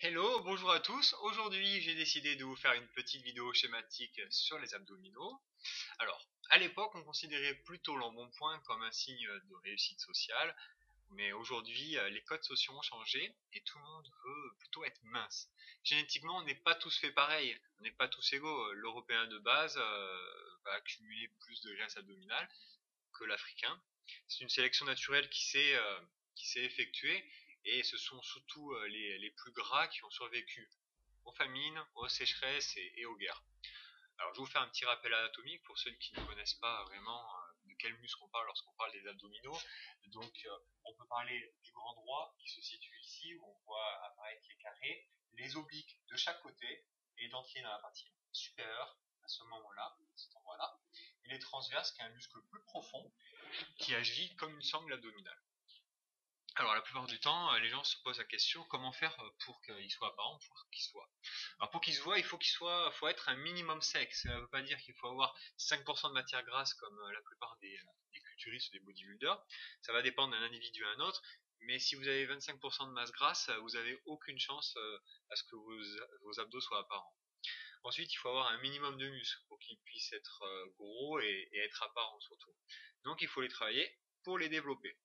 Hello, bonjour à tous. Aujourd'hui, j'ai décidé de vous faire une petite vidéo schématique sur les abdominaux. Alors, à l'époque, on considérait plutôt l'embonpoint comme un signe de réussite sociale, mais aujourd'hui, les codes sociaux ont changé et tout le monde veut plutôt être mince. Génétiquement, on n'est pas tous fait pareil, on n'est pas tous égaux. L'Européen de base va accumuler plus de graisse abdominale que l'Africain. C'est une sélection naturelle qui s'est effectuée et ce sont surtout les plus gras qui ont survécu aux famines, aux sécheresses et aux guerres. Alors je vais vous faire un petit rappel anatomique pour ceux qui ne connaissent pas vraiment de quel muscle on parle lorsqu'on parle des abdominaux. Donc on peut parler du grand droit qui se situe ici où on voit apparaître les carrés, les obliques de chaque côté et les dentiers dans la partie supérieure à ce moment-là, à cet endroit-là, et les transverses qui est un muscle plus profond qui agit comme une sangle abdominale. Alors la plupart du temps, les gens se posent la question comment faire pour qu'il soit apparent, pour qu'il soit. Alors pour qu'il se voit, faut être un minimum sec. Ça ne veut pas dire qu'il faut avoir 5% de matière grasse comme la plupart des culturistes ou des bodybuilders. Ça va dépendre d'un individu à un autre. Mais si vous avez 25% de masse grasse, vous n'avez aucune chance à ce que vos abdos soient apparents. Ensuite, il faut avoir un minimum de muscles pour qu'ils puissent être gros et être apparents surtout. Donc il faut les travailler pour les développer.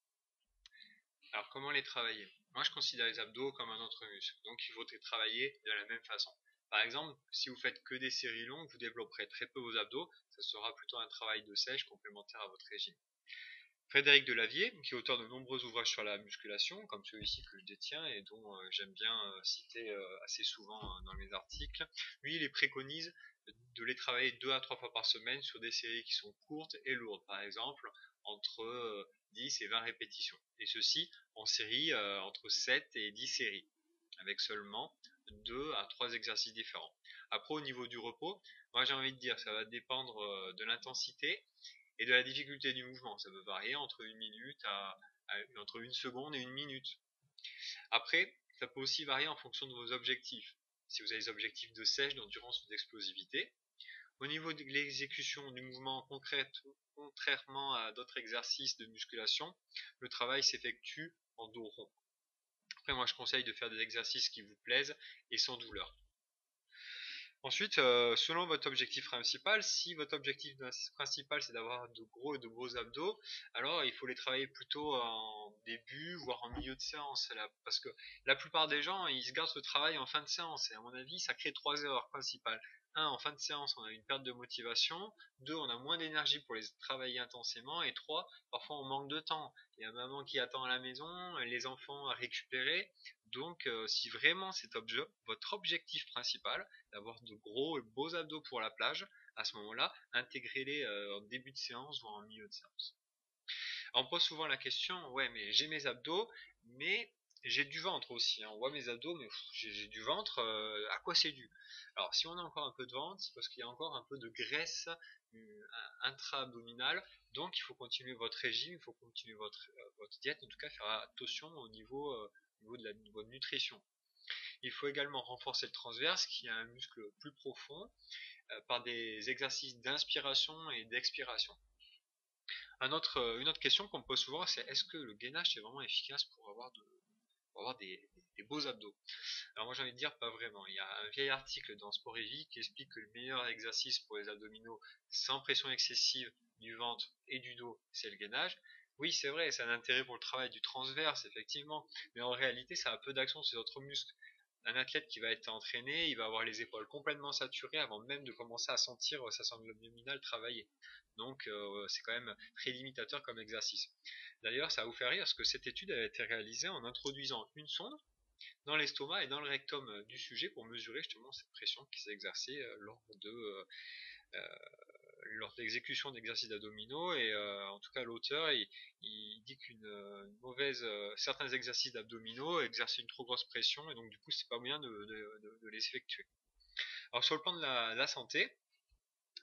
Alors comment les travailler? Moi je considère les abdos comme un autre muscle, donc il faut les travailler de la même façon. Par exemple, si vous faites que des séries longues, vous développerez très peu vos abdos, ça sera plutôt un travail de sèche complémentaire à votre régime. Frédéric Delavier, qui est auteur de nombreux ouvrages sur la musculation, comme celui-ci que je détiens et dont j'aime bien citer assez souvent dans mes articles, lui il les préconise de les travailler 2 à 3 fois par semaine sur des séries qui sont courtes et lourdes, par exemple entre 10 et 20 répétitions. Et ceci en série entre 7 et 10 séries, avec seulement 2 à 3 exercices différents. Après, au niveau du repos, moi j'ai envie de dire, ça va dépendre de l'intensité et de la difficulté du mouvement. Ça peut varier entre entre une seconde et une minute. Après, ça peut aussi varier en fonction de vos objectifs. Si vous avez des objectifs de sèche, d'endurance ou d'explosivité. Au niveau de l'exécution du mouvement contrairement à d'autres exercices de musculation, le travail s'effectue en dos rond. Après, moi, je conseille de faire des exercices qui vous plaisent et sans douleur. Ensuite, selon votre objectif principal, si votre objectif principal c'est d'avoir de gros et de beaux abdos, alors il faut les travailler plutôt en début, voire en milieu de séance. Là, parce que la plupart des gens, ils se gardent ce travail en fin de séance. Et à mon avis, ça crée trois erreurs principales. Un, en fin de séance, on a une perte de motivation. Deux, on a moins d'énergie pour les travailler intensément. Et trois, parfois on manque de temps. Il y a maman qui attend à la maison, les enfants à récupérer. Donc, si vraiment c'est votre objectif principal, d'avoir de gros et beaux abdos pour la plage, à ce moment-là, intégrez-les en début de séance ou en milieu de séance. Alors, on pose souvent la question, ouais, mais j'ai mes abdos, mais j'ai du ventre aussi, hein. On voit mes abdos, mais j'ai du ventre, à quoi c'est dû? Alors, si on a encore un peu de ventre, c'est parce qu'il y a encore un peu de graisse intra-abdominale, donc il faut continuer votre régime, il faut continuer votre diète, en tout cas faire attention au niveau de votre nutrition. Il faut également renforcer le transverse, qui est un muscle plus profond, par des exercices d'inspiration et d'expiration. Une autre question qu'on me pose souvent, c'est est-ce que le gainage est vraiment efficace pour avoir des beaux abdos? Alors moi j'ai envie de dire pas vraiment. Il y a un vieil article dans Sport et Vie qui explique que le meilleur exercice pour les abdominaux sans pression excessive du ventre et du dos, c'est le gainage. Oui, c'est vrai, c'est un intérêt pour le travail du transverse, effectivement, mais en réalité, ça a peu d'action sur les autres muscles. Un athlète qui va être entraîné, il va avoir les épaules complètement saturées avant même de commencer à sentir sa sangle abdominale travailler. Donc c'est quand même très limitateur comme exercice. D'ailleurs, ça va vous faire rire parce que cette étude a été réalisée en introduisant une sonde dans l'estomac et dans le rectum du sujet pour mesurer justement cette pression qui s'est exercée lors de l'exécution d'exercices abdominaux. Et en tout cas, l'auteur il dit certains exercices d'abdominaux exercent une trop grosse pression et donc du coup, c'est pas moyen de les effectuer. Alors sur le plan de la santé,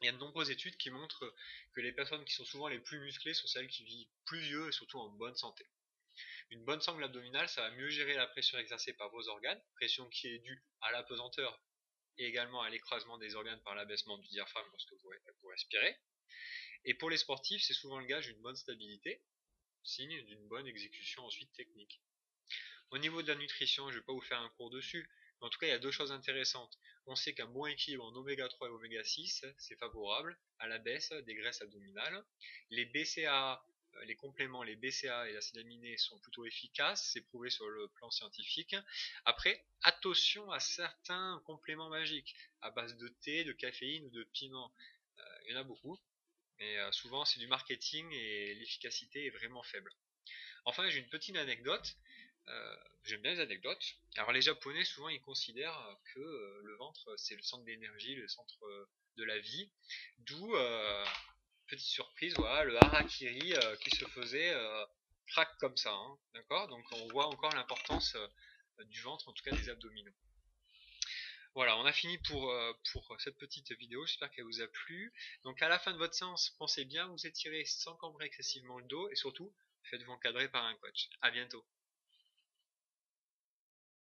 il y a de nombreuses études qui montrent que les personnes qui sont souvent les plus musclées sont celles qui vivent plus vieux et surtout en bonne santé. Une bonne sangle abdominale, ça va mieux gérer la pression exercée par vos organes, pression qui est due à la pesanteur et également à l'écrasement des organes par l'abaissement du diaphragme lorsque vous respirez. Et pour les sportifs, c'est souvent le gage d'une bonne stabilité, signe d'une bonne exécution ensuite technique. Au niveau de la nutrition, je ne vais pas vous faire un cours dessus. En tout cas, il y a deux choses intéressantes. On sait qu'un bon équilibre en oméga 3 et oméga 6, c'est favorable à la baisse des graisses abdominales. Les BCA, les compléments, les BCA et l'acide aminé sont plutôt efficaces, c'est prouvé sur le plan scientifique. Après, attention à certains compléments magiques à base de thé, de caféine ou de piment. Il y en a beaucoup, mais souvent c'est du marketing et l'efficacité est vraiment faible. Enfin, j'ai une petite anecdote. J'aime bien les anecdotes. Alors les Japonais, souvent, ils considèrent que le ventre, c'est le centre d'énergie, le centre de la vie. D'où, petite surprise, voilà, le harakiri qui se faisait crack comme ça. Hein, d'accord. Donc on voit encore l'importance du ventre, en tout cas des abdominaux. Voilà, on a fini pour cette petite vidéo. J'espère qu'elle vous a plu. Donc à la fin de votre séance, pensez bien vous étirer sans cambrer excessivement le dos et surtout, faites-vous encadrer par un coach. À bientôt.